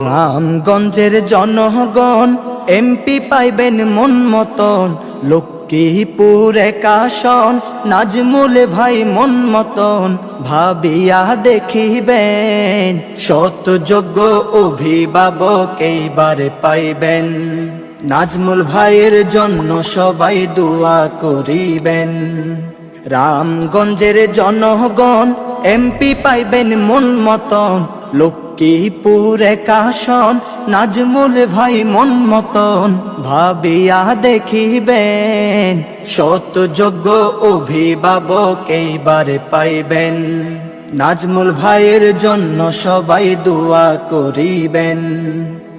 রামগঞ্জের জনগণ এমপি পাইবেন মন মতন, লক্ষ্মীপুর এক আসন নাজমুল ভাই মন মতন, ভাবিয়া দেখিবেন শত যোগ্য অভিভাবক এইবারে পাইবেন। নাজমুল ভাইয়ের জন্য সবাই দোয়া করিবেন। রামগঞ্জের জনগণ এমপি পাইবেন মন মতন, লক্ষ্মীপুর এক আসন নাজমুল ভাই মন মতন, ভাবিয়া দেখিবেন শত যোগ্য অভিভাবক এইবারে পাইবেন। নাজমুল ভাইয়ের জন্য সবাই দোয়া করিবেন।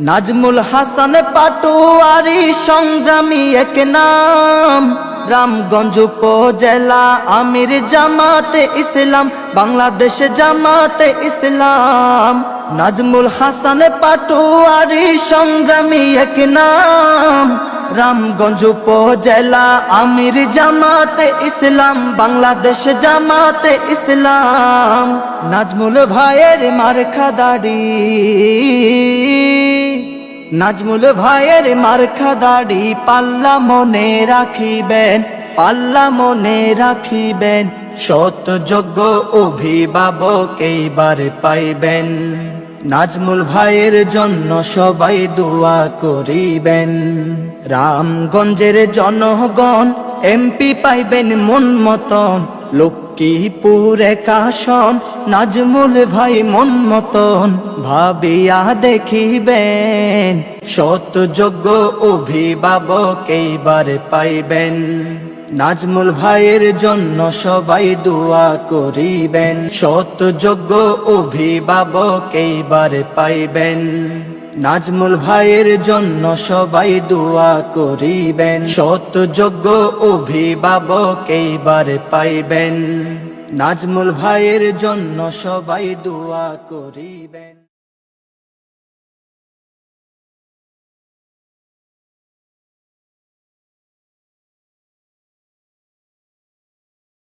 নাজমুল হাসান পাটোয়ারি সংগ্রামী এক নাম, রামগঞ্জ উপজেলা আমির জামাতে ইসলাম, বাংলাদেশ জামাতে ইসলাম। নাজমুল হাসান পাটোয়ারি সংগ্রামী এক নাম, রামগঞ্জ উপজেলা আমির জামাতে ইসলাম, বাংলাদেশ জামাতে ইসলাম। নাজমুল ভাইয়ের মার্কা দাড়ি, নাজমুল ভাইয়ের মার্কা দাড়ি পাল্লা মনে রাখিবেন, পাল্লা মনে রাখিবেন। শত যোগ্য অভিভাবক এইবারে পাইবেন। নাজমুল ভাইয়ের জন্য সবাই দোয়া করিবেন। রামগঞ্জের জনগণ এমপি পাইবেন মন মতন, লক্ষ্মীপুর এক আসন নাজমুল ভাই মন মতন, ভাবিয়া দেখিবেন শত যোগ্য অভিভাবক এইবারে পাইবেন। নাজমুল ভাইয়ের জন্য সবাই দোয়া করিবেন। শত যোগ্য অভিভাবক এইবারে পাইবেন। নাজমুল ভাইয়ের জন্য সবাই দোয়া করিবেন। শত যোগ্য অভিভাবক এইবারে পাইবেন। নাজমুল ভাইয়ের জন্য সবাই দোয়া করিবেন।